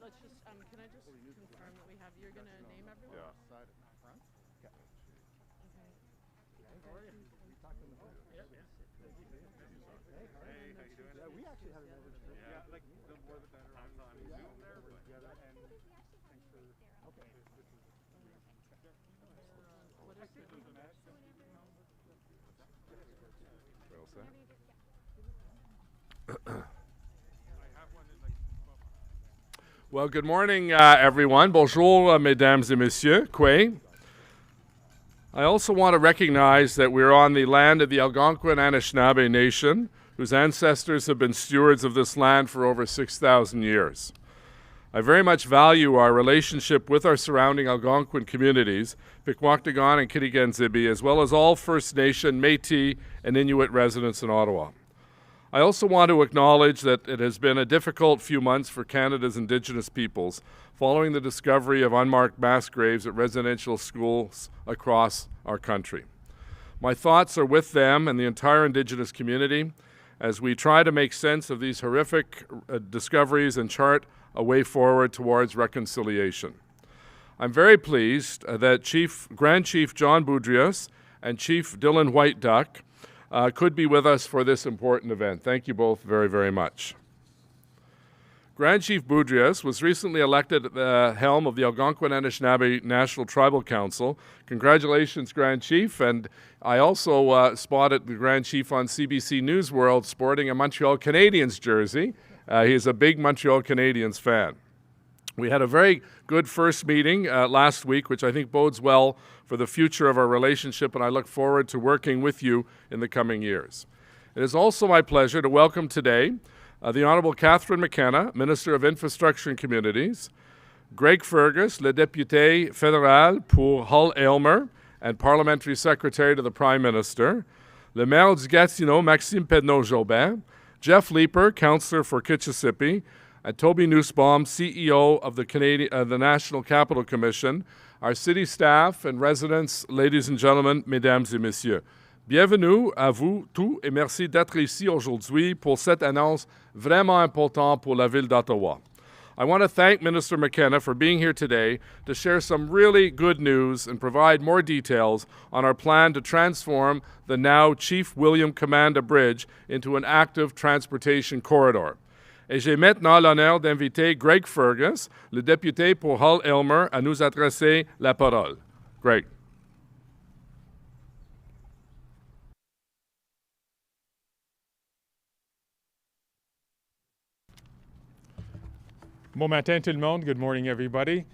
let's just, can I just confirm that we have, you're going to name everyone? Yeah. Okay. Hey, how you doing? Yeah, we actually have another trip. Yeah, like the more the better. I'm on Zoom there, but together and thanks for. Okay. What is it? Well said. Well, good morning, everyone. Bonjour, mesdames et messieurs. Kwe. I also want to recognize that we're on the land of the Algonquin Anishinàbeg Nation, whose ancestors have been stewards of this land for over 6,000 years. I very much value our relationship with our surrounding Algonquin communities, Pequot-Kitigàn and Kitigàn-zìbì, as well as all First Nation, Métis, and Inuit residents in Ottawa. I also want to acknowledge that it has been a difficult few months for Canada's Indigenous peoples following the discovery of unmarked mass graves at residential schools across our country. My thoughts are with them and the entire Indigenous community as we try to make sense of these horrific discoveries and chart a way forward towards reconciliation. I'm very pleased that Grand Chief John Boudreaux and Chief Dylan White Duck could be with us for this important event. Thank you both very, very much. Grand Chief Boudreaux was recently elected at the helm of the Algonquin Anishinàbeg National Tribal Council. Congratulations, Grand Chief. And I also spotted the Grand Chief on CBC News World sporting a Montreal Canadiens jersey. He is a big Montreal Canadiens fan. We had a very good first meeting last week, which I think bodes well for the future of our relationship, and I look forward to working with you in the coming years. It is also my pleasure to welcome today the Honourable Catherine McKenna, Minister of Infrastructure and Communities, Greg Fergus, le député fédéral pour Hull Aylmer and Parliamentary Secretary to the Prime Minister, le maire du Gatineau, Maxime Pedneaud-Jobin, Jeff Leeper, Councillor for Kitigàn-zìbì, and Toby Nussbaum, CEO of the National Capital Commission, our city staff and residents, ladies and gentlemen, mesdames et messieurs. Bienvenue à vous tous et merci d'être ici aujourd'hui pour cette annonce vraiment importante pour la ville d'Ottawa. I want to thank Minister McKenna for being here today to share some really good news and provide more details on our plan to transform the now Chief William Commanda Bridge into an active transportation corridor. Et j'ai maintenant l'honneur d'inviter Greg Fergus, le député pour Hull Aylmer, à nous adresser la parole. Greg. Bon matin tout le monde. Good morning, everybody.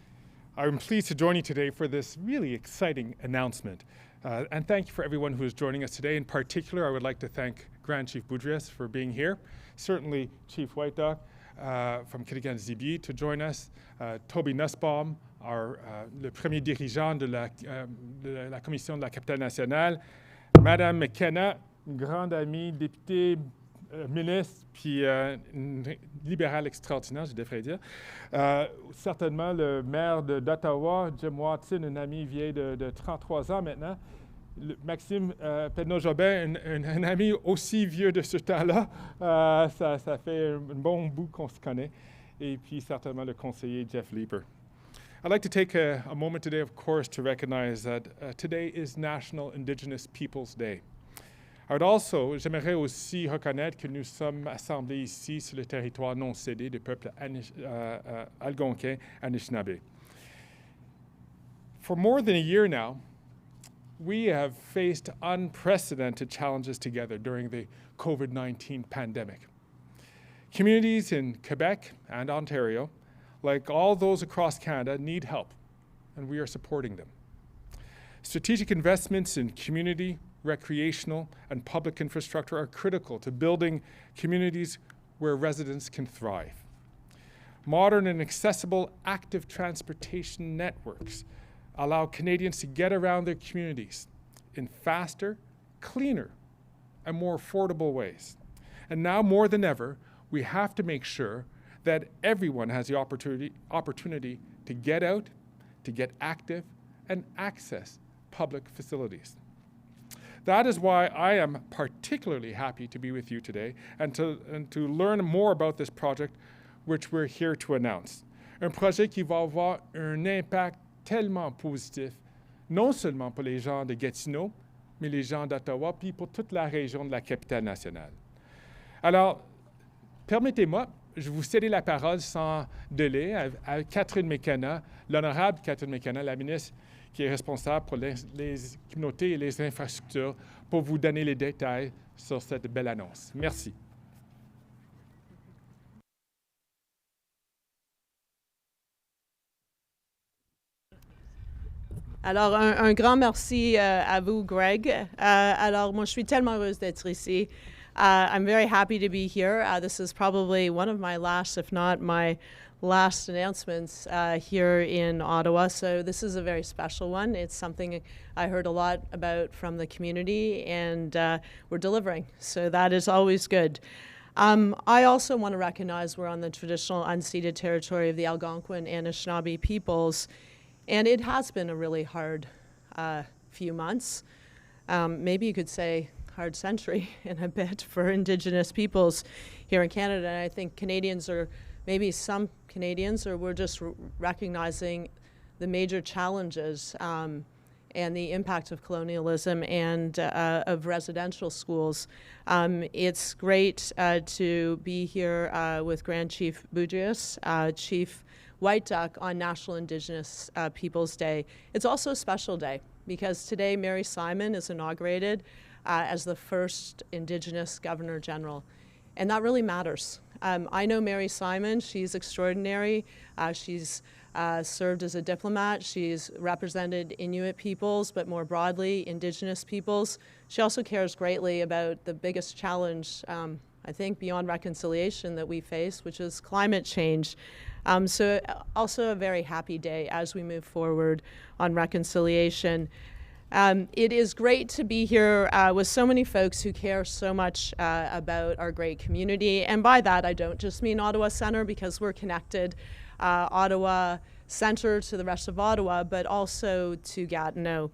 I'm pleased to join you today for this really exciting announcement. And thank you for everyone who is joining us today. In particular, I would like to thank Grand Chief Boudreaux for being here. Certainly Chief White Duck from Kitigàn-zìbì to join us. Toby Nussbaum, le premier dirigeant de la Commission de la Capitale nationale. Madame McKenna, une grande amie, députée, ministre, puis une libérale extraordinaire, je devrais dire. Certainement le maire d'Ottawa, Jim Watson, un ami vieil de 33 ans maintenant. Maxime Pedneaud-Jobin, un ami aussi vieux de ce temps-là. Ça fait un bon bout qu'on se connaît. Et puis certainement le conseiller Jeff Leeper. I'd like to take a moment today, of course, to recognize that today is National Indigenous Peoples Day. J'aimerais aussi reconnaître que nous sommes assemblés ici sur le territoire non cédé du peuple Algonquin Anishinàbeg. For more than a year now, we have faced unprecedented challenges together during the COVID-19 pandemic. Communities in Quebec and Ontario, like all those across Canada, need help, and we are supporting them. Strategic investments in community, recreational, and public infrastructure are critical to building communities where residents can thrive. Modern and accessible active transportation networks allow Canadians to get around their communities in faster, cleaner, and more affordable ways. And now more than ever, we have to make sure that everyone has the opportunity to get out, to get active, and access public facilities. That is why I am particularly happy to be with you today and to learn more about this project, which we're here to announce. Un projet qui va avoir un impact tellement positif, non seulement pour les gens de Gatineau, mais les gens d'Ottawa, puis pour toute la région de la capitale nationale. Alors, permettez-moi, je vais vous céder la parole sans délai à Catherine McKenna, l'honorable Catherine McKenna, la ministre qui est responsable pour les communautés et les infrastructures, pour vous donner les détails sur cette belle annonce. Merci. Alors, un grand merci à vous, Greg. Alors, moi, je suis tellement heureuse d'être ici. I'm very happy to be here. This is probably one of my last, if not my last announcements here in Ottawa. So this is a very special one. It's something I heard a lot about from the community, and we're delivering. So that is always good. I also want to recognize we're on the traditional unceded territory of the Algonquin and Anishinàbeg peoples. And it has been a really hard few months. Maybe you could say hard century in a bit for Indigenous peoples here in Canada. And I think Canadians, or maybe some Canadians, or we're just recognizing the major challenges and the impact of colonialism and of residential schools. It's great to be here with Grand Chief Boudreas, Chief White Duck on National Indigenous Peoples Day. It's also a special day because today Mary Simon is inaugurated as the first Indigenous Governor General, and that really matters. I know Mary Simon. She's extraordinary. She's served as a diplomat. She's represented Inuit peoples, but more broadly, Indigenous peoples. She also cares greatly about the biggest challenge, I think, beyond reconciliation that we face, which is climate change. So also a very happy day as we move forward on reconciliation. It is great to be here with so many folks who care so much about our great community. And by that, I don't just mean Ottawa Centre, because we're connected Ottawa Centre to the rest of Ottawa, but also to Gatineau.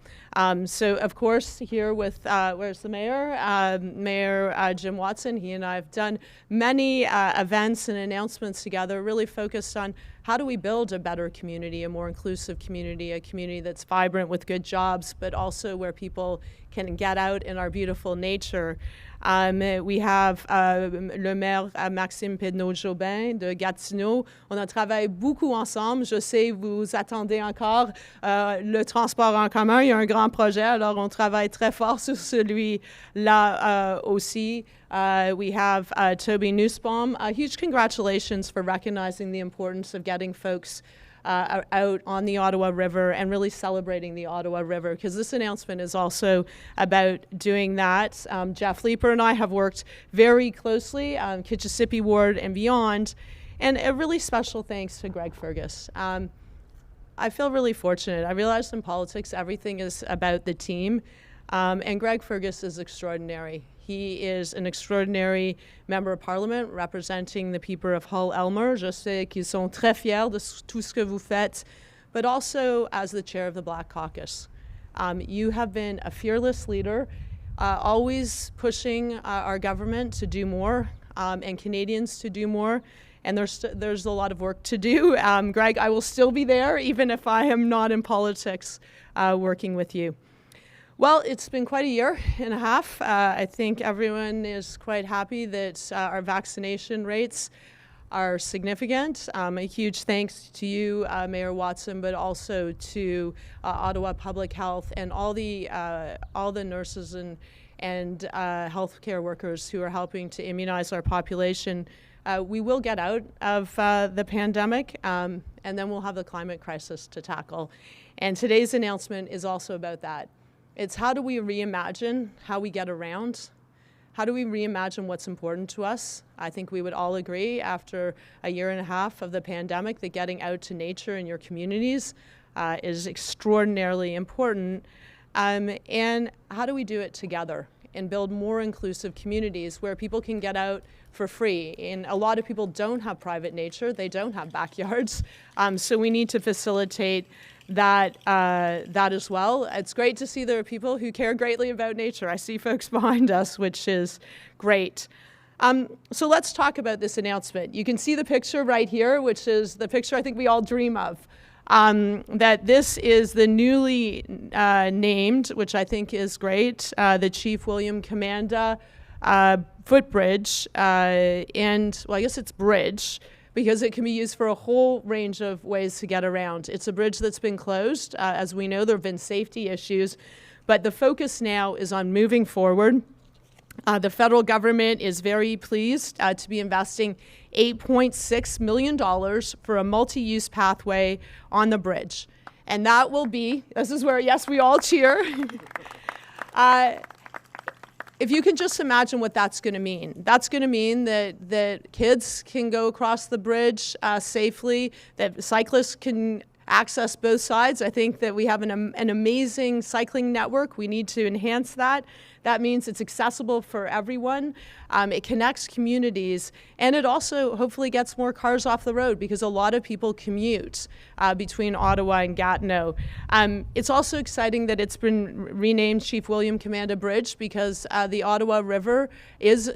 So, of course, here with, where's the mayor? Mayor Jim Watson. He and I have done many events and announcements together, really focused on how do we build a better community, a more inclusive community, a community that's vibrant with good jobs, but also where people can get out in our beautiful nature. We have le maire Maxime Pedneaud-Jobin de Gatineau. On a travaillé beaucoup ensemble. Je sais, vous attendez encore le transport en commun. Il y a un grand projet, alors on travaille très fort sur celui-là aussi. We have Toby Nussbaum. Huge congratulations for recognizing the importance of getting folks out on the Ottawa River and really celebrating the Ottawa River, because this announcement is also about doing that. Jeff Leeper and I have worked very closely on Kitigàn-zìbì Ward and beyond, and a really special thanks to Greg Fergus. I feel really fortunate. I realize in politics everything is about the team, and Greg Fergus is extraordinary. He is an extraordinary member of Parliament representing the people of Hull-Aylmer. Je sais qu'ils sont très fiers de tout ce que vous faites, but also as the chair of the Black Caucus. You have been a fearless leader, always pushing our government to do more and Canadians to do more. And there's a lot of work to do. Greg, I will still be there, even if I am not in politics, working with you. Well, it's been quite a year and a half. I think everyone is quite happy that our vaccination rates are significant. A huge thanks to you, Mayor Watson, but also to Ottawa Public Health and all the nurses and healthcare workers who are helping to immunize our population. We will get out of the pandemic, and then we'll have the climate crisis to tackle. And today's announcement is also about that. It's how do we reimagine how we get around? How do we reimagine what's important to us? I think we would all agree after a year and a half of the pandemic that getting out to nature in your communities is extraordinarily important. And how do we do it together and build more inclusive communities where people can get out for free? And a lot of people don't have private nature. They don't have backyards. So we need to facilitate that as well. It's great to see there are people who care greatly about nature. I see folks behind us, which is great. So let's talk about this announcement. You can see the picture right here, which is the picture I think we all dream of. That this is the newly named, which I think is great, the Chief William Commanda footbridge, and well, I guess it's bridge, because it can be used for a whole range of ways to get around. It's a bridge that's been closed. As we know, there have been safety issues, but the focus now is on moving forward. The federal government is very pleased to be investing $8.6 million for a multi-use pathway on the bridge. And that will be, this is where, yes, we all cheer. If you can just imagine what that's going to mean. That's going to mean that kids can go across the bridge safely, that cyclists can access both sides. I think that we have an amazing cycling network. We need to enhance that. That means it's accessible for everyone. It connects communities, and it also hopefully gets more cars off the road, because a lot of people commute between Ottawa and Gatineau. It's also exciting that it's been renamed Chief William Commanda Bridge, because the Ottawa River is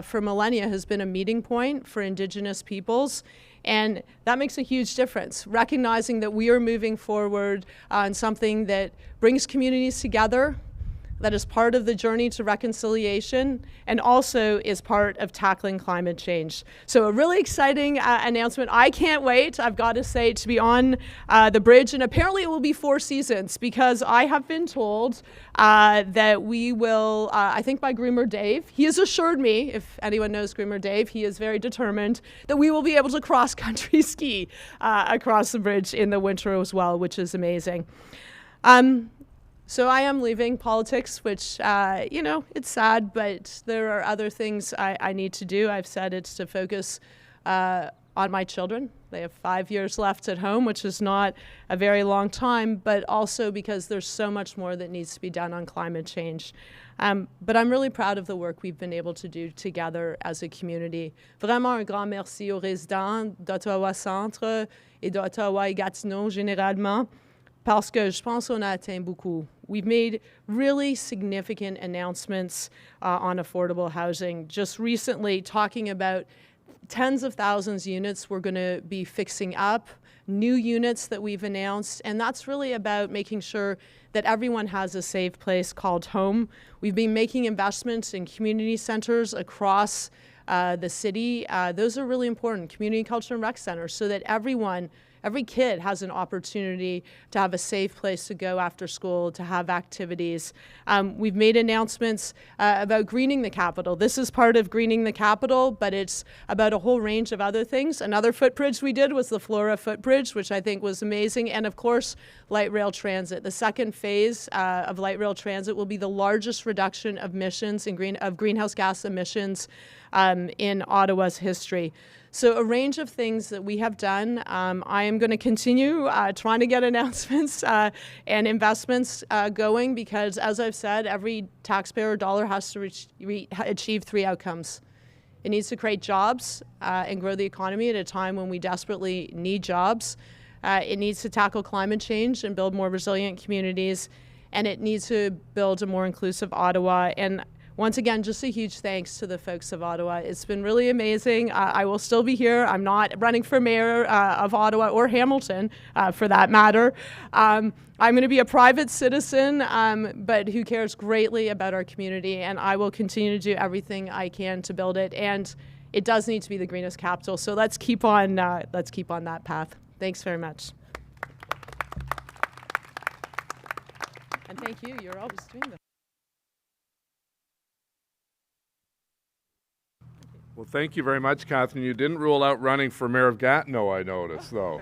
for millennia has been a meeting point for Indigenous peoples. And that makes a huge difference, recognizing that we are moving forward on something that brings communities together, that is part of the journey to reconciliation, and also is part of tackling climate change. So a really exciting announcement. I can't wait, I've got to say, to be on the bridge. And apparently it will be 4 seasons, because I have been told that we will, I think by Groomer Dave, he has assured me, if anyone knows Groomer Dave, he is very determined, that we will be able to cross-country ski across the bridge in the winter as well, which is amazing. So I am leaving politics, which, it's sad, but there are other things I need to do. I've said it's to focus on my children. They have 5 years left at home, which is not a very long time, but also because there's so much more that needs to be done on climate change. But I'm really proud of the work we've been able to do together as a community. Vraiment un grand merci aux résidents d'Ottawa Centre et d'Ottawa et Gatineau généralement, parce que je pense qu'on a atteint beaucoup. We've made really significant announcements on affordable housing. Just recently, talking about tens of thousands of units we're going to be fixing up, new units that we've announced, and that's really about making sure that everyone has a safe place called home. We've been making investments in community centers across the city. Those are really important, community culture and rec centers, so that every kid has an opportunity to have a safe place to go after school, to have activities. We've made announcements about greening the capital. This is part of greening the capital, but it's about a whole range of other things. Another footbridge we did was the Flora footbridge, which I think was amazing. And of course, light rail transit. The second phase of light rail transit will be the largest reduction of emissions of greenhouse gas emissions in Ottawa's history. So a range of things that we have done. I am going to continue trying to get announcements and investments going, because, as I've said, every taxpayer dollar has to achieve 3 outcomes. It needs to create jobs and grow the economy at a time when we desperately need jobs. It needs to tackle climate change and build more resilient communities. And it needs to build a more inclusive Ottawa. And once again, just a huge thanks to the folks of Ottawa. It's been really amazing. I will still be here. I'm not running for mayor of Ottawa or Hamilton, for that matter. I'm going to be a private citizen, but who cares greatly about our community, and I will continue to do everything I can to build it. And it does need to be the greenest capital. So let's keep on that path. Thanks very much. And thank you. You're always doing this. Well, thank you very much, Catherine. You didn't rule out running for mayor of Gatineau, I noticed, though.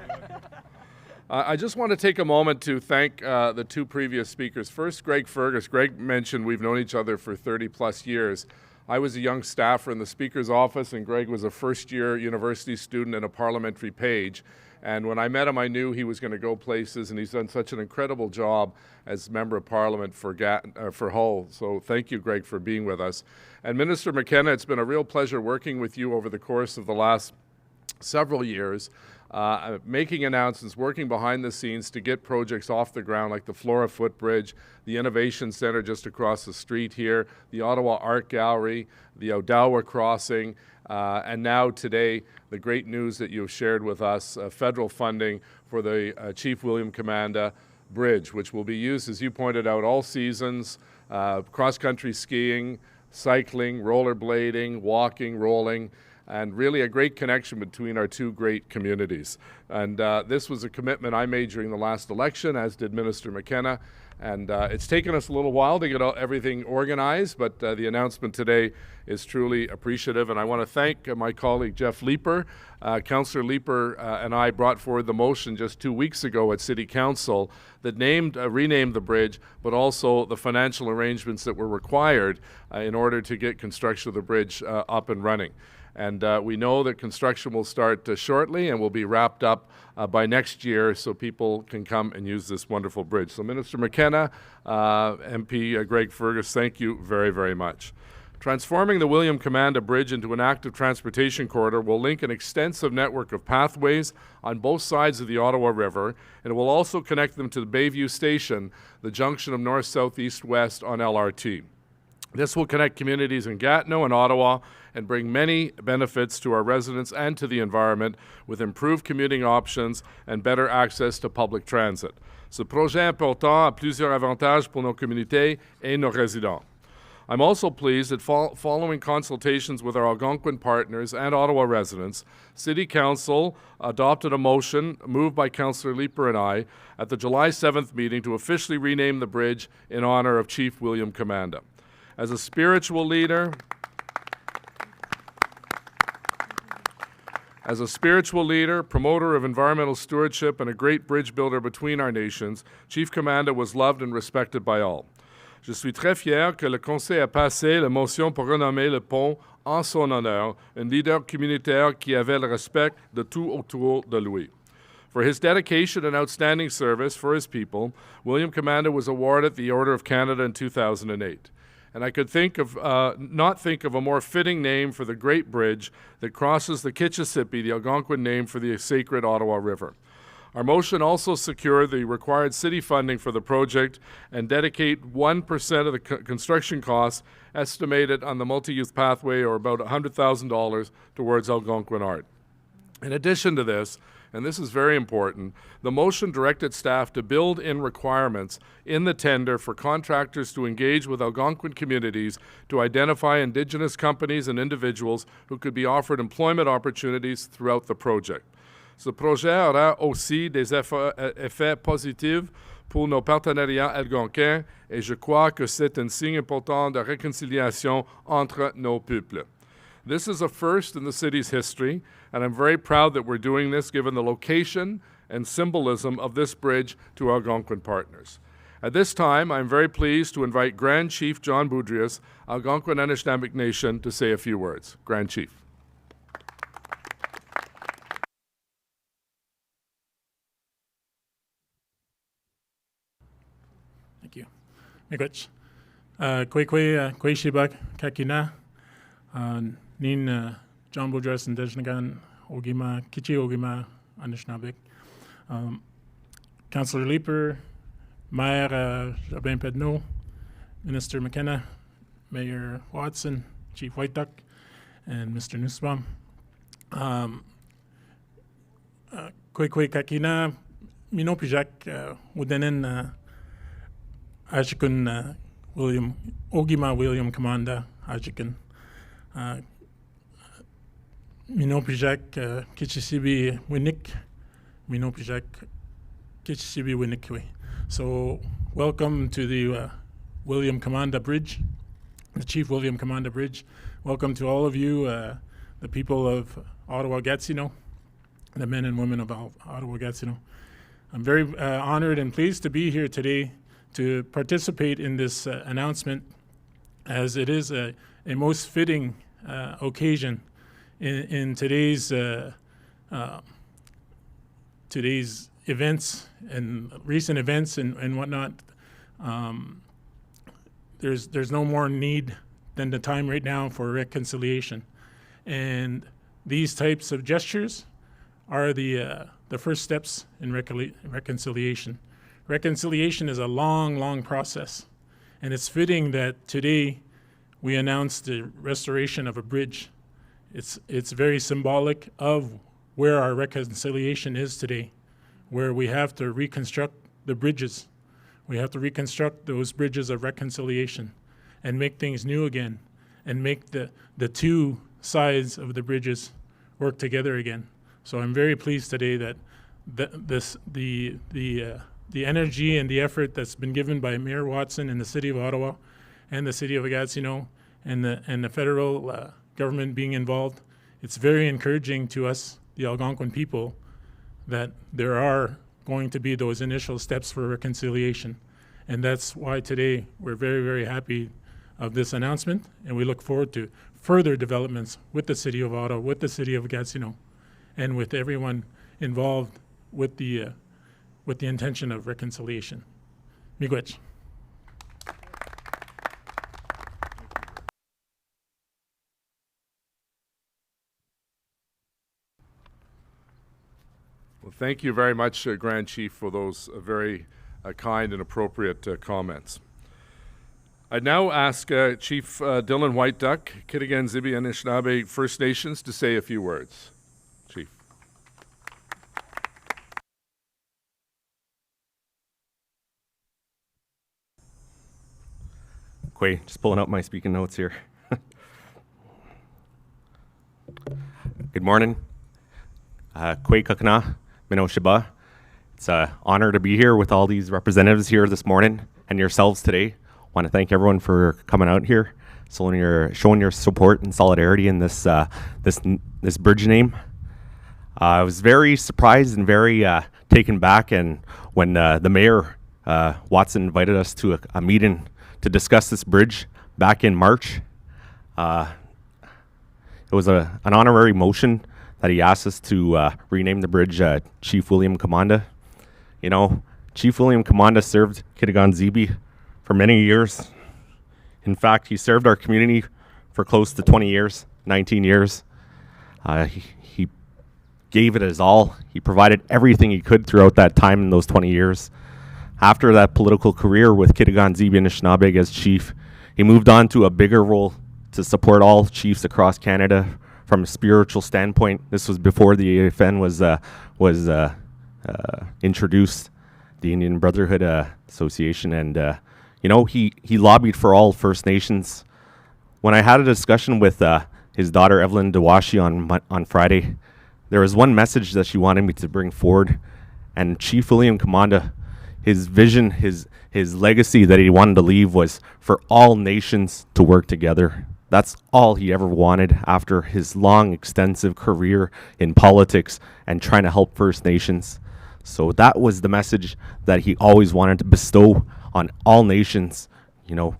I just want to take a moment to thank the 2 previous speakers. First, Greg Fergus. Greg mentioned we've known each other for 30-plus years. I was a young staffer in the Speaker's office, and Greg was a first-year university student and a parliamentary page. And when I met him, I knew he was going to go places, and he's done such an incredible job as Member of Parliament for Hull. So thank you, Greg, for being with us. And Minister McKenna, it's been a real pleasure working with you over the course of the last several years. making announcements, working behind the scenes to get projects off the ground like the Flora Footbridge, the Innovation Centre just across the street here, the Ottawa Art Gallery, the Odawa Crossing, and now today the great news that you've shared with us, federal funding for the Chief William Commanda Bridge, which will be used, as you pointed out, all seasons, cross-country skiing, cycling, rollerblading, walking, rolling, and really a great connection between our two great communities. And this was a commitment I made during the last election, as did Minister McKenna. And it's taken us a little while to get everything organized, but the announcement today is truly appreciative. And I want to thank my colleague Jeff Leeper. Councillor Leeper and I brought forward the motion just 2 weeks ago at City Council that renamed the bridge, but also the financial arrangements that were required in order to get construction of the bridge up and running. And we know that construction will start shortly and will be wrapped up by next year so people can come and use this wonderful bridge. So Minister McKenna, MP Greg Fergus, thank you very, very much. Transforming the William Commanda Bridge into an active transportation corridor will link an extensive network of pathways on both sides of the Ottawa River, and it will also connect them to the Bayview Station, the junction of north, south, east, west on LRT. This will connect communities in Gatineau and Ottawa and bring many benefits to our residents and to the environment with improved commuting options and better access to public transit. Ce projet important a plusieurs avantages pour nos communautés et nos résidents. I'm also pleased that following consultations with our Algonquin partners and Ottawa residents, City Council adopted a motion moved by Councillor Leeper and I at the July 7th meeting to officially rename the bridge in honour of Chief William Commanda. As a spiritual leader, promoter of environmental stewardship, and a great bridge builder between our nations, Chief Commanda was loved and respected by all. Je suis très fier que le Conseil a passé la motion pour renommer le pont en son honneur, un leader communautaire qui avait le respect de tout autour de lui. For his dedication and outstanding service for his people, William Commanda was awarded the Order of Canada in 2008. And I could not think of a more fitting name for the great bridge that crosses the Kitigàn-zìbì, the Algonquin name for the sacred Ottawa River. Our motion also secured the required city funding for the project and dedicate 1% of the construction costs estimated on the multi-use pathway, or about $100,000, towards Algonquin art. In addition to this, and this is very important, the motion directed staff to build in requirements in the tender for contractors to engage with Algonquin communities to identify Indigenous companies and individuals who could be offered employment opportunities throughout the project. Ce projet aura aussi des effets positifs pour nos partenariats algonquins et je crois que c'est un signe important de réconciliation entre nos peuples. This is a first in the city's history, and I'm very proud that we're doing this given the location and symbolism of this bridge to our Algonquin partners. At this time, I'm very pleased to invite Grand Chief John Boudreas, Algonquin Anishinàbeg Nation, to say a few words. Grand Chief. Thank you. Miigwech. Kwe shibak kakina. Nin John Boudreas and Dejnagan Ogima Kichi Ogima Anishinàbeg. Councillor Leeper, Mayor Jobin Pedneaud, Minister McKenna, Mayor Watson, Chief Whiteduck, and Mr. Nussbaum. Kwe kakina mino pijak udenen Ajikun Ogima William Commanda Ajikun. Minopijak Kitigàn-zìbì Minopijak Kitigàn-zìbì Winikwe. So welcome to the William Commanda Bridge, the Chief William Commanda Bridge. Welcome to all of you, the people of Ottawa Gatineau, the men and women of Ottawa Gatineau. I'm very honored and pleased to be here today to participate in this announcement, as it is a most fitting occasion in today's events and recent events and whatnot. There's no more need than the time right now for reconciliation, and these types of gestures are the first steps in reconciliation. Reconciliation is a long, long process, and it's fitting that today we announce the restoration of a bridge. It's very symbolic of where our reconciliation is today, where we have to reconstruct the bridges. We have to reconstruct those bridges of reconciliation and make things new again, and make the two sides of the bridges work together again. So I'm very pleased today that the energy and the effort that's been given by Mayor Watson in the City of Ottawa and the City of Gatineau and the federal government being involved, it's very encouraging to us, the Algonquin people, that there are going to be those initial steps for reconciliation. And that's why today we're very, very happy of this announcement, and we look forward to further developments with the City of Ottawa, with the City of Gatineau, and with everyone involved with the intention of reconciliation. Miigwech. Well, thank you very much, Grand Chief, for those very kind and appropriate comments. I now ask Chief Dylan White Duck, Kitigàn-zìbì Anishinàbeg First Nations, to say a few words. Chief. Quay, just pulling up my speaking notes here. Good morning. Quay Kakana, Pedneaud-Jobin. It's an honor to be here with all these representatives here this morning and yourselves today. Want to thank everyone for coming out here, showing your support and solidarity in this this bridge name. I was very surprised and very taken back, and when the mayor Watson invited us to a meeting to discuss this bridge back in March. It was an honorary motion that he asked us to rename the bridge Chief William Commanda. You know, Chief William Commanda served Kitigàn-zìbì for many years. In fact, he served our community for close to 20 years, 19 years. He gave it his all. He provided everything he could throughout that time in those 20 years. After that political career with Kitigàn-zìbì Anishinàbeg as chief, he moved on to a bigger role to support all chiefs across Canada from a spiritual standpoint. This was before the AFN was introduced, the Indian Brotherhood Association, and you know, he lobbied for all First Nations. When I had a discussion with his daughter Evelyn Dawashi on Friday, there was one message that she wanted me to bring forward, and Chief William Commanda, his vision, his legacy that he wanted to leave was for all nations to work together. That's all he ever wanted after his long, extensive career in politics and trying to help First Nations. So that was the message that he always wanted to bestow on all nations. You know,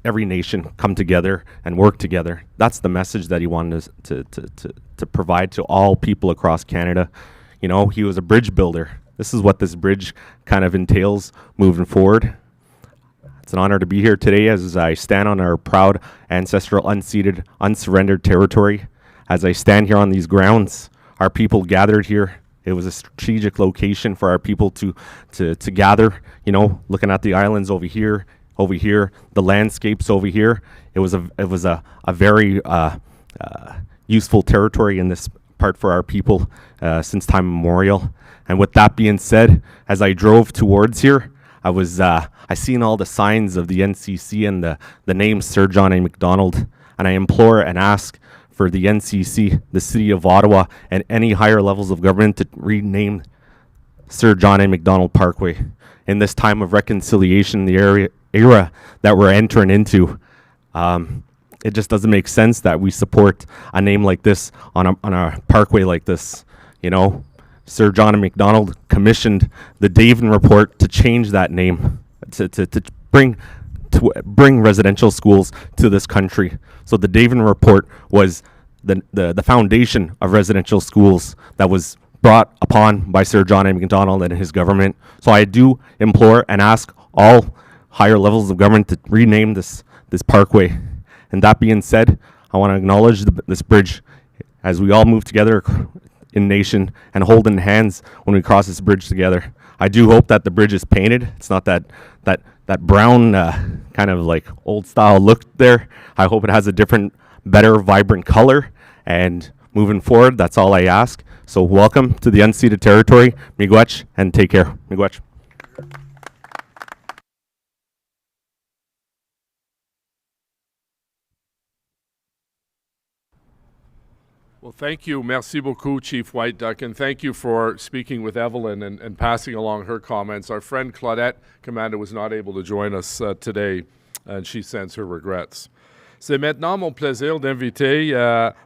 every nation come together and work together. That's the message that he wanted to provide to all people across Canada. You know, he was a bridge builder. This is what this bridge kind of entails moving forward. It's an honor to be here today as I stand on our proud ancestral, unceded, unsurrendered territory. As I stand here on these grounds, our people gathered here. It was a strategic location for our people to gather, you know, looking at the islands over here, the landscapes over here. It was a very useful territory in this part for our people since time immemorial. And with that being said, as I drove towards here, I seen all the signs of the NCC and the name Sir John A. Macdonald, and I implore and ask for the NCC, the City of Ottawa, and any higher levels of government to rename Sir John A. Macdonald Parkway. In this time of reconciliation, the era that we're entering into, it just doesn't make sense that we support a name like this on a parkway like this. You know, Sir John A. Macdonald commissioned the Davin Report to change that name, to bring residential schools to this country. So the Davin Report was the foundation of residential schools that was brought upon by Sir John A. Macdonald and his government. So I do implore and ask all higher levels of government to rename this parkway. And that being said, I want to acknowledge this bridge as we all move together in nation and holding hands when we cross this bridge together. I do hope that the bridge is painted. It's not that brown kind of like old style look there. I hope it has a different, better, vibrant color. And moving forward, that's all I ask. So welcome to the unceded territory. Miigwech, and take care. Miigwech. Well, thank you. Merci beaucoup, Chief White Duck, and thank you for speaking with Evelyn and passing along her comments. Our friend Claudette Commanda was not able to join us today, and she sends her regrets. C'est maintenant mon plaisir d'inviter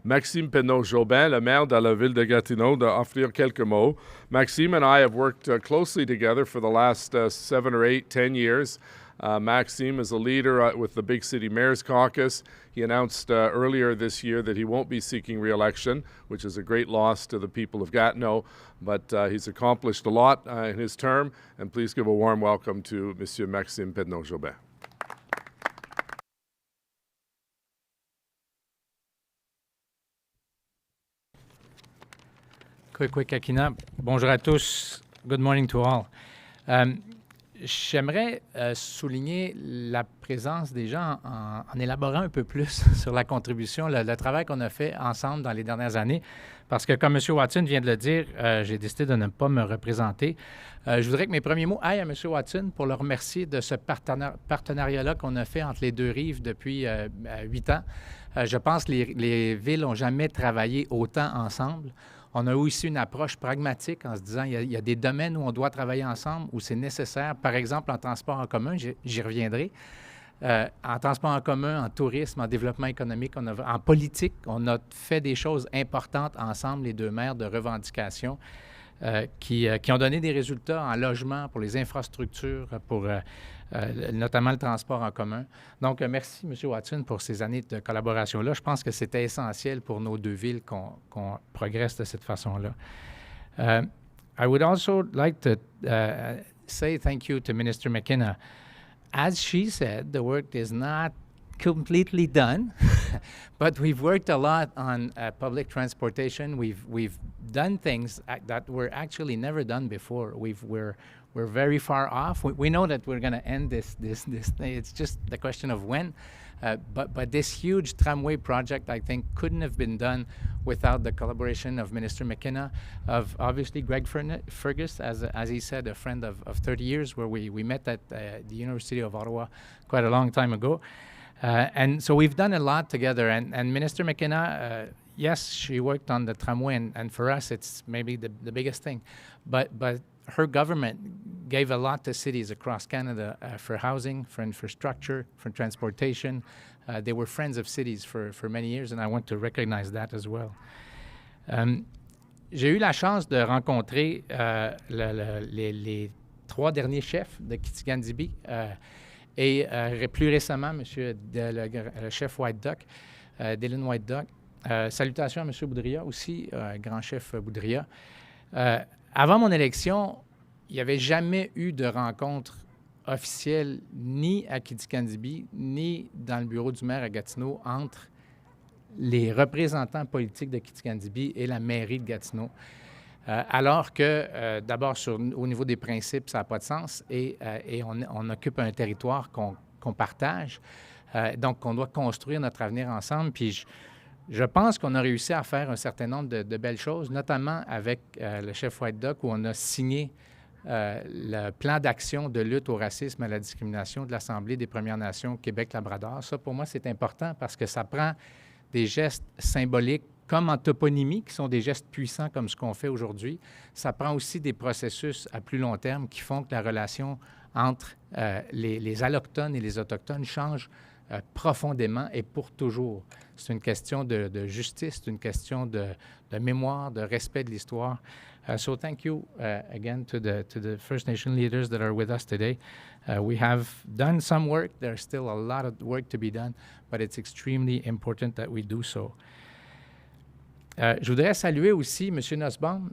Maxime Pedneaud-Jobin, le maire de la ville de Gatineau, d'offrir quelques mots. Maxime and I have worked closely together for the last 7 or 8, 10 years. Maxime is a leader with the Big City Mayor's Caucus. He announced earlier this year that he won't be seeking re-election, which is a great loss to the people of Gatineau, but he's accomplished a lot in his term, and please give a warm welcome to Monsieur Maxime Pedneaud-Jobin. Quick, Akina. Bonjour à tous. Good morning to all. J'aimerais souligner la présence des gens en élaborant un peu plus sur la contribution, le travail qu'on a fait ensemble dans les dernières années. Parce que, comme M. Watson vient de le dire, j'ai décidé de ne pas me représenter. Je voudrais que mes premiers mots aillent à M. Watson pour le remercier de ce partenariat-là qu'on a fait entre les deux rives depuis 8 ans. Je pense que les villes n'ont jamais travaillé autant ensemble. On a aussi une approche pragmatique en se disant qu'il y a des domaines où on doit travailler ensemble, où c'est nécessaire. Par exemple, en transport en commun, j'y reviendrai. En transport en commun, en tourisme, en développement économique, en politique, on a fait des choses importantes ensemble, les deux maires, de revendications qui ont donné des résultats en logement, pour les infrastructures, pour notamment le transport en commun. Donc, merci, M. Watson, pour ces années de collaboration-là. Je pense que c'était essentiel pour nos deux villes qu'on progresse de cette façon-là. I would also like to say thank you to Minister McKenna. As she said, the work is not completely done, but we've worked a lot on public transportation. We've done things that were actually never done before. We're very far off. We know that we're going to end this thing. It's just the question of when. But this huge tramway project, I think, couldn't have been done without the collaboration of Minister McKenna, of obviously Greg Fergus, as he said, a friend of 30 years, where we met at the University of Ottawa quite a long time ago. And so we've done a lot together. And Minister McKenna, yes, she worked on the tramway, and for us, it's maybe the biggest thing. But her government gave a lot to cities across Canada for housing, for infrastructure, for transportation. They were friends of cities for many years, and I want to recognize that as well. J'ai eu la chance de rencontrer les 3 derniers chefs de Kitigàn-zìbì et plus récemment, le chef White Duck, Dylan White Duck. Salutations à M. Boudria aussi, grand chef Boudria. Avant mon élection, il n'y avait jamais eu de rencontre officielle ni à Kitigàn-zìbì, ni dans le bureau du maire à Gatineau entre les représentants politiques de Kitigàn-zìbì et la mairie de Gatineau. Alors que, d'abord, au niveau des principes, ça n'a pas de sens et on occupe un territoire qu'on partage. Donc, on doit construire notre avenir ensemble. Puis, je pense qu'on a réussi à faire un certain nombre de belles choses, notamment avec le chef White Duck, où on a signé le plan d'action de lutte au racisme et à la discrimination de l'Assemblée des Premières Nations Québec-Labrador. Ça, pour moi, c'est important parce que ça prend des gestes symboliques comme en toponymie, qui sont des gestes puissants comme ce qu'on fait aujourd'hui. Ça prend aussi des processus à plus long terme qui font que la relation entre les allochtones et les autochtones change profondément et pour toujours. C'est une question de justice, c'est une question de mémoire, de respect de l'histoire. So thank you again to the First Nation leaders that are with us today. We have done some work. There's still a lot of work to be done, but it's extremely important that we do so. Je voudrais saluer aussi M. Nussbaum,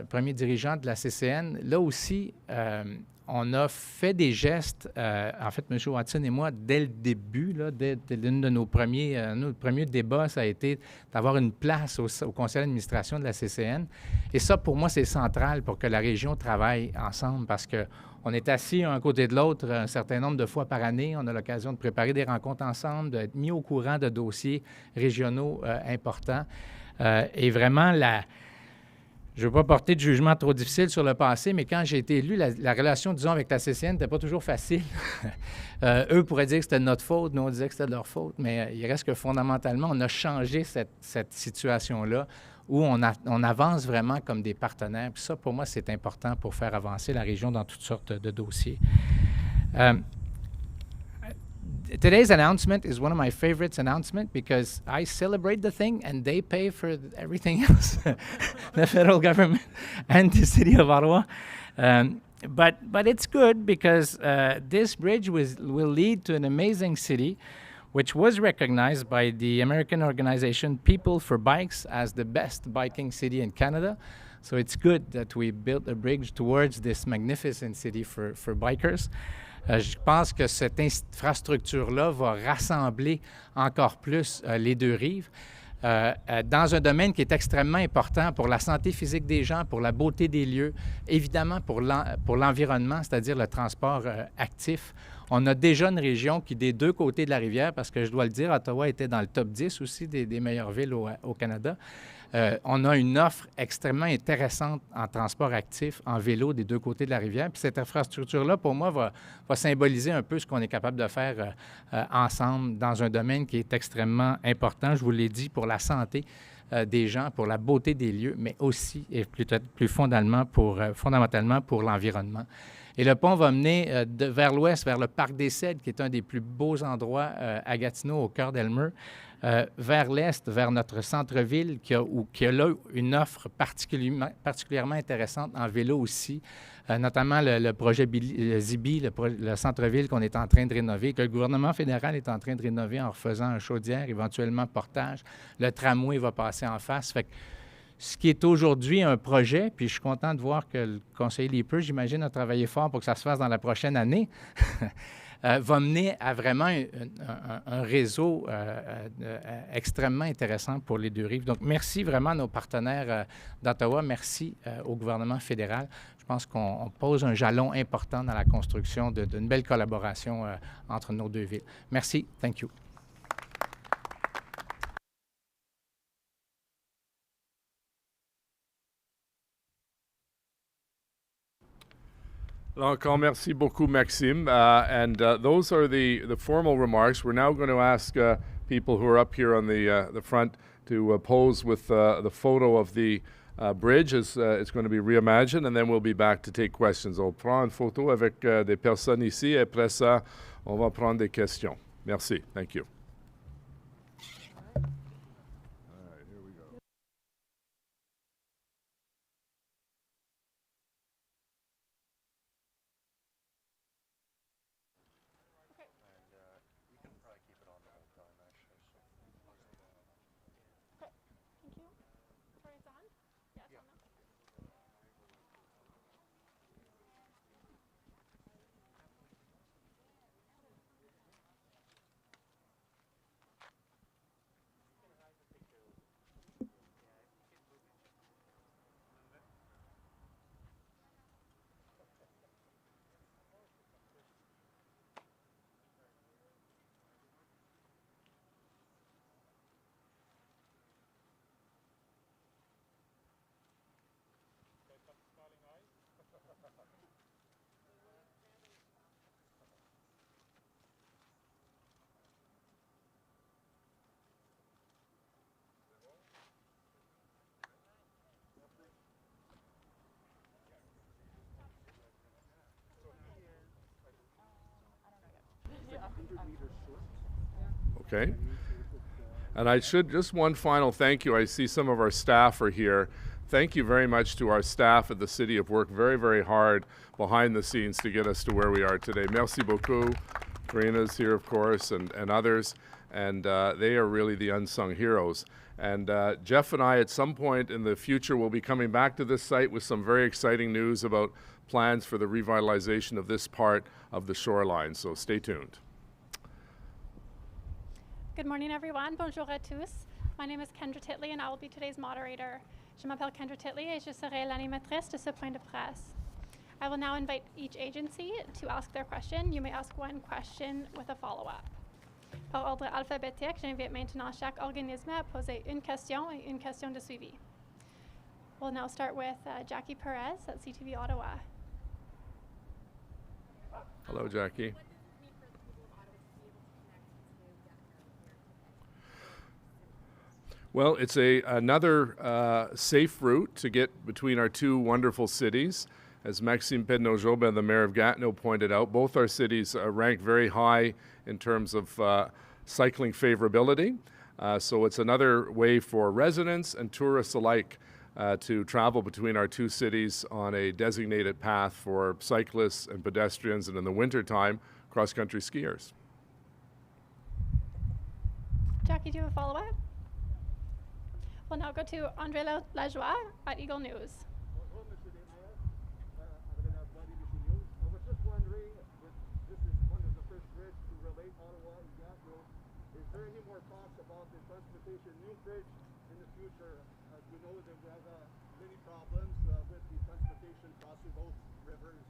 premier dirigeant de la CCN. Là aussi, on a fait des gestes, en fait, M. Watson et moi, dès le début, là, dès l'une de nos premiers débats, ça a été d'avoir une place au conseil d'administration de la CCN. Et ça, pour moi, c'est central pour que la région travaille ensemble parce qu'on est assis un côté de l'autre un certain nombre de fois par année. On a l'occasion de préparer des rencontres ensemble, d'être mis au courant de dossiers régionaux importants. Et vraiment, je ne veux pas porter de jugement trop difficile sur le passé, mais quand j'ai été élu, la relation, disons, avec la CCN n'était pas toujours facile. Eux pourraient dire que c'était de notre faute, nous, on disait que c'était de leur faute, mais il reste que fondamentalement, on a changé cette situation-là où on avance vraiment comme des partenaires. Puis ça, pour moi, c'est important pour faire avancer la région dans toutes sortes de dossiers. Today's announcement is one of my favorites announcements because I celebrate the thing and they pay for everything else, the federal government and the City of Ottawa. But it's good because this bridge will lead to an amazing city, which was recognized by the American organization People for Bikes as the best biking city in Canada. So it's good that we built a bridge towards this magnificent city for bikers. Je pense que cette infrastructure-là va rassembler encore plus les deux rives dans un domaine qui est extrêmement important pour la santé physique des gens, pour la beauté des lieux, évidemment pour l'environnement, c'est-à-dire le transport actif. On a déjà une région qui, des deux côtés de la rivière, parce que je dois le dire, Ottawa était dans le top 10 aussi des meilleures villes au Canada. On a une offre extrêmement intéressante en transport actif, en vélo des deux côtés de la rivière. Puis cette infrastructure-là, pour moi, va symboliser un peu ce qu'on est capable de faire ensemble dans un domaine qui est extrêmement important, je vous l'ai dit, pour la santé des gens, pour la beauté des lieux, mais aussi et peut-être plus fondamentalement pour l'environnement. Et le pont va mener vers l'ouest, vers le Parc des Cèdres, qui est un des plus beaux endroits à Gatineau, au cœur d'Aylmer, vers l'est, vers notre centre-ville, qui a là une offre particulièrement intéressante en vélo aussi, notamment le projet Kitigàn-zìbì, le centre-ville qu'on est en train de rénover, que le gouvernement fédéral est en train de rénover en refaisant un chaudière, éventuellement portage. Le tramway va passer en face. Fait que ce qui est aujourd'hui un projet, puis je suis content de voir que le conseiller Leeper, j'imagine, a travaillé fort pour que ça se fasse dans la prochaine année, va mener à vraiment un réseau extrêmement intéressant pour les deux rives. Donc, merci vraiment à nos partenaires d'Ottawa. Merci au gouvernement fédéral. Je pense qu'on pose un jalon important dans la construction d'une belle collaboration entre nos deux villes. Merci. Thank you. Encore merci beaucoup, Maxime. Those are the formal remarks. We're now going to ask people who are up here on the front to pose with the photo of the bridge as it's going to be reimagined, and then we'll be back to take questions. On prend une photo avec des personnes ici, et après ça, on va prendre des questions. Merci. Thank you. Okay. And I should, just one final thank you. I see some of our staff are here. Thank you very much to our staff at the City of worked very, very hard behind the scenes to get us to where we are today. Merci beaucoup. Karina's here, of course, and others. and they are really the unsung heroes. And Jeff and I, at some point in the future, will be coming back to this site with some very exciting news about plans for the revitalization of this part of the shoreline. So stay tuned. Good morning, everyone. Bonjour à tous. My name is Kendra Titley, and I will be today's moderator. Je m'appelle Kendra Titley, et je serai l'animatrice de ce point de presse. I will now invite each agency to ask their question. You may ask one question with a follow-up. Par ordre alphabétique, j'invite maintenant chaque organisme à poser une question et une question de suivi. We'll now start with Jackie Perez at CTV Ottawa. Hello, Jackie. Well, it's another safe route to get between our two wonderful cities. As Maxime Pedneaud-Jobin, the Mayor of Gatineau, pointed out, both our cities rank very high in terms of cycling favorability. So it's another way for residents and tourists alike to travel between our two cities on a designated path for cyclists and pedestrians, and in the wintertime, cross-country skiers. Jackie, do you have a follow-up? We'll now go to André Lajoie at Eagle News. New bridge in the future, as we know that we have many problems with the transportation crossing both rivers,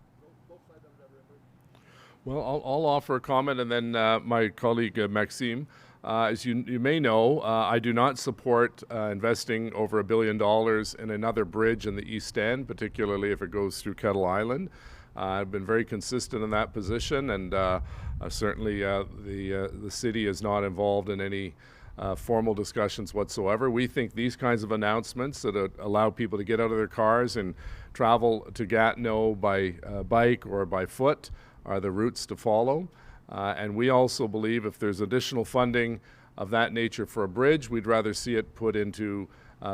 both sides of the river. Well, I'll offer a comment, and then my colleague Maxime. As you may know, I do not support investing over $1 billion in another bridge in the East End, particularly if it goes through Kettle Island. I've been very consistent in that position, and certainly the city is not involved in any formal discussions whatsoever. We think these kinds of announcements that allow people to get out of their cars and travel to Gatineau by bike or by foot are the routes to follow. And we also believe if there's additional funding of that nature for a bridge, we'd rather see it put into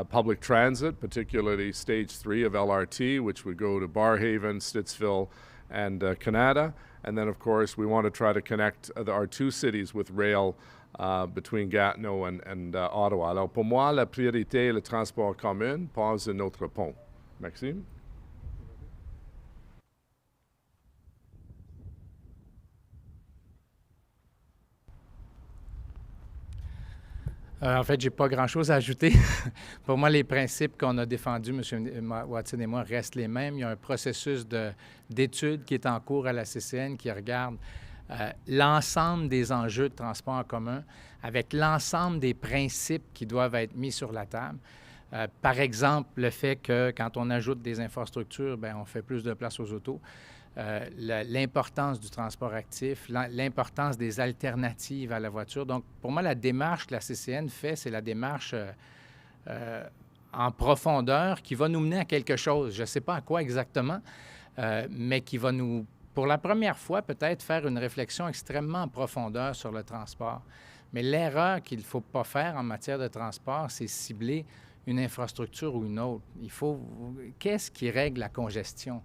public transit, particularly Stage 3 of LRT, which would go to Barrhaven, Stittsville, and Canada. And then, of course, we want to try to connect our two cities with rail between Gatineau and Ottawa. Alors, pour moi, la priorité est le transport commun, pas un autre pont. Maxime? En fait, je n'ai pas grand-chose à ajouter. Pour moi, les principes qu'on a défendus, M. Watson et moi, restent les mêmes. Il y a un processus d'étude qui est en cours à la CCN qui regarde l'ensemble des enjeux de transport en commun avec l'ensemble des principes qui doivent être mis sur la table. Par exemple, le fait que quand on ajoute des infrastructures, bien, on fait plus de place aux autos. L'importance du transport actif, l'importance des alternatives à la voiture. Donc, pour moi, la démarche que la CCN fait, c'est la démarche en profondeur qui va nous mener à quelque chose. Je ne sais pas à quoi exactement, mais qui va nous, pour la première fois, peut-être faire une réflexion extrêmement en profondeur sur le transport. Mais l'erreur qu'il ne faut pas faire en matière de transport, c'est cibler une infrastructure ou une autre. Qu'est-ce qui règle la congestion?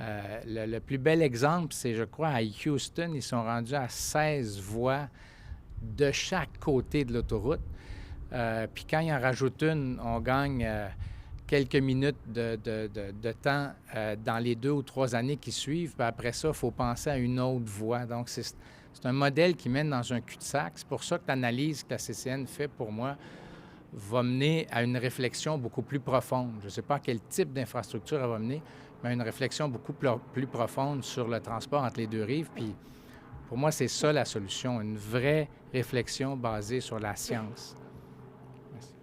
Le plus bel exemple, c'est, je crois, à Houston, ils sont rendus à 16 voies de chaque côté de l'autoroute. Puis quand ils en rajoutent une, on gagne quelques minutes de temps dans les 2 ou 3 années qui suivent. Puis après ça, il faut penser à une autre voie. Donc, c'est un modèle qui mène dans un cul-de-sac. C'est pour ça que l'analyse que la CCN fait, pour moi, va mener à une réflexion beaucoup plus profonde. Je ne sais pas à quel type d'infrastructure elle va mener, mais une réflexion beaucoup plus profonde sur le transport entre les deux rives. Puis, pour moi, c'est ça la solution, une vraie réflexion basée sur la science. Merci.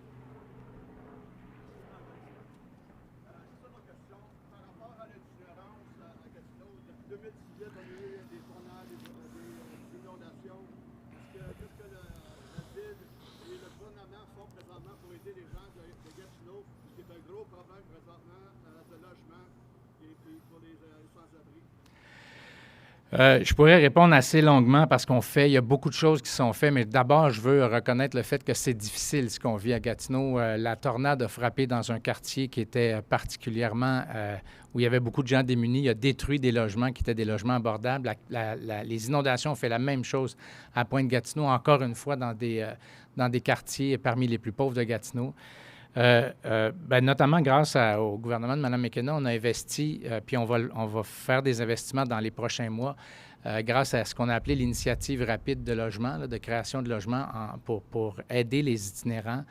Par rapport à l'itinérance à Gatineau, depuis 2018, on a eu des tornades, des inondations. Qu'est-ce que la ville et le gouvernement font présentement pour aider les gens de Gatineau, qui est un gros problème présentement de logement et puis pour les sans-abri? Je pourrais répondre assez longuement parce il y a beaucoup de choses qui sont faites, mais d'abord, je veux reconnaître le fait que c'est difficile ce qu'on vit à Gatineau. La tornade a frappé dans un quartier qui était particulièrement, où il y avait beaucoup de gens démunis. Il a détruit des logements qui étaient des logements abordables. Les inondations ont fait la même chose à Pointe-Gatineau, encore une fois, dans des quartiers parmi les plus pauvres de Gatineau. Notamment grâce au gouvernement de Mme McKenna, on a investi, puis on va faire des investissements dans les prochains mois grâce à ce qu'on a appelé l'initiative rapide de logement, de création de logements pour aider les itinérants.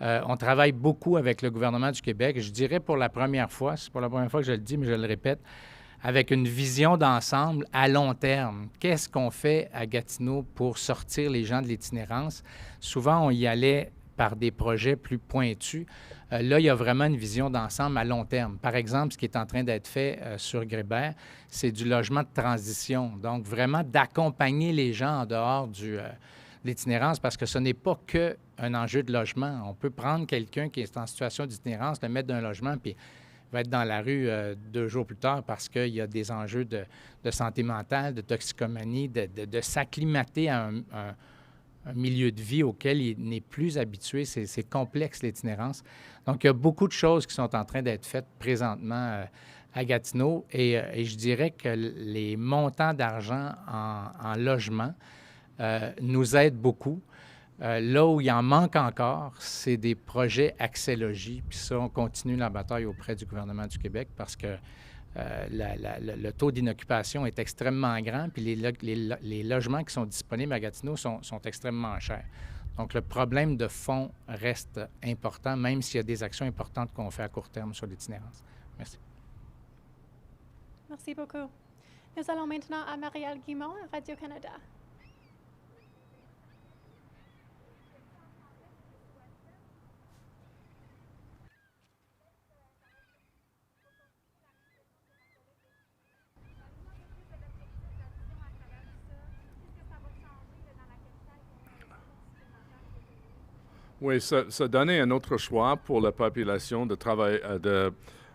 On travaille beaucoup avec le gouvernement du Québec. Je dirais pour la première fois, c'est pas la première fois que je le dis, mais je le répète, avec une vision d'ensemble à long terme. Qu'est-ce qu'on fait à Gatineau pour sortir les gens de l'itinérance? Souvent, on y allait par des projets plus pointus. Là, il y a vraiment une vision d'ensemble à long terme. Par exemple, ce qui est en train d'être fait sur Grébert, c'est du logement de transition. Donc, vraiment d'accompagner les gens en dehors de l'itinérance parce que ce n'est pas qu'un enjeu de logement. On peut prendre quelqu'un qui est en situation d'itinérance, le mettre dans un logement, puis il va être dans la rue 2 jours plus tard parce qu'il y a des enjeux de santé mentale, de toxicomanie, de s'acclimater à un milieu de vie auquel il n'est plus habitué. C'est complexe, l'itinérance. Donc, il y a beaucoup de choses qui sont en train d'être faites présentement à Gatineau et je dirais que les montants d'argent en logement nous aident beaucoup. Là où il en manque encore, c'est des projets accès-logis. Puis ça, on continue la bataille auprès du gouvernement du Québec parce que le taux d'inoccupation est extrêmement grand, puis les logements qui sont disponibles à Gatineau sont extrêmement chers. Donc, le problème de fond reste important, même s'il y a des actions importantes qu'on fait à court terme sur l'itinérance. Merci. Merci beaucoup. Nous allons maintenant à Marielle Guimont à Radio-Canada. Oui, ça donnait un autre choix pour la population de travailler,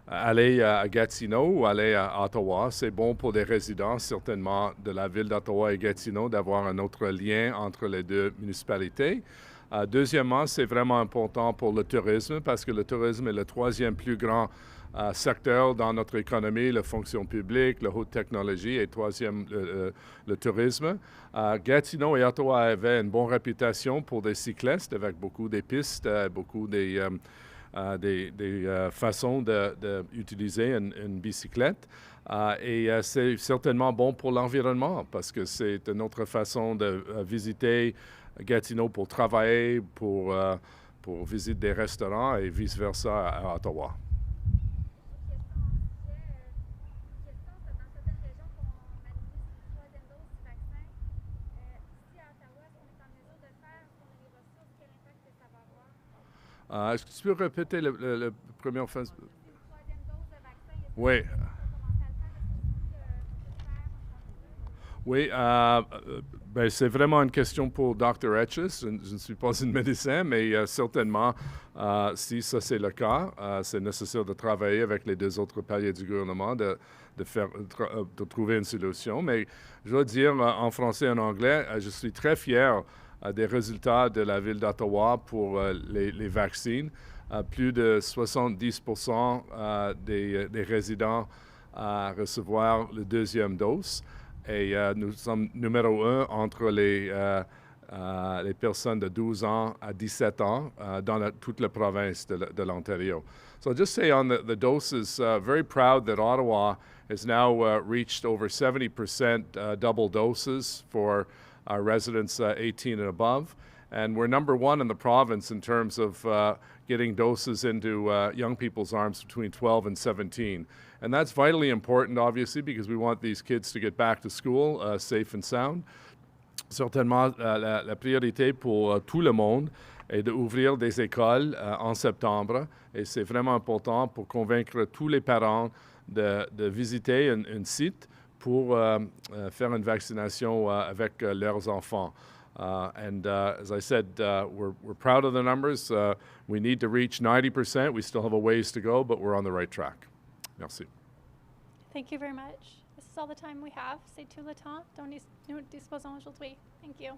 aller à Gatineau ou aller à Ottawa. C'est bon pour les résidents, certainement, de la ville d'Ottawa et Gatineau, d'avoir un autre lien entre les deux municipalités. Deuxièmement, c'est vraiment important pour le tourisme parce que le tourisme est le 3e plus grand secteur dans notre économie, la fonction publique, la haute technologie et 3e, le tourisme. Gatineau et Ottawa avaient une bonne réputation pour des cyclistes avec beaucoup des pistes, beaucoup des façons d'utiliser une bicyclette. Et c'est certainement bon pour l'environnement parce que c'est une autre façon de visiter Gatineau pour travailler, pour visiter des restaurants et vice-versa à Ottawa. Est-ce que tu peux répéter le premier phase? Oui. Oui, c'est vraiment une question pour Dr. Etches. Je ne suis pas un médecin, mais certainement, si ça c'est le cas, c'est nécessaire de travailler avec les 2 autres paliers du gouvernement, de trouver une solution. Mais je dois dire en français et en anglais, je suis très fier des résultats de la ville d'Ottawa pour les vaccins. Plus de 70% des résidents à recevoir la 2e dose. Et nous sommes numéro 1 entre les personnes de 12 ans à 17 ans dans toute la province de l'Ontario. So I'll just say on the doses, very proud that Ottawa has now reached over 70% double doses for our residents 18 and above. And we're number 1 in the province in terms of getting doses into young people's arms between 12 and 17. And that's vitally important, obviously, because we want these kids to get back to school safe and sound. Certainement, la priorité pour tout le monde est d'ouvrir des écoles en septembre. Et c'est vraiment important pour convaincre tous les parents de visiter un site pour faire une vaccination avec leurs enfants. And as I said, we're proud of the numbers. We need to reach 90%. We still have a ways to go, but we're on the right track. Merci. Thank you very much. This is all the time we have. C'est tout le temps dont nous disposons aujourd'hui. Thank you.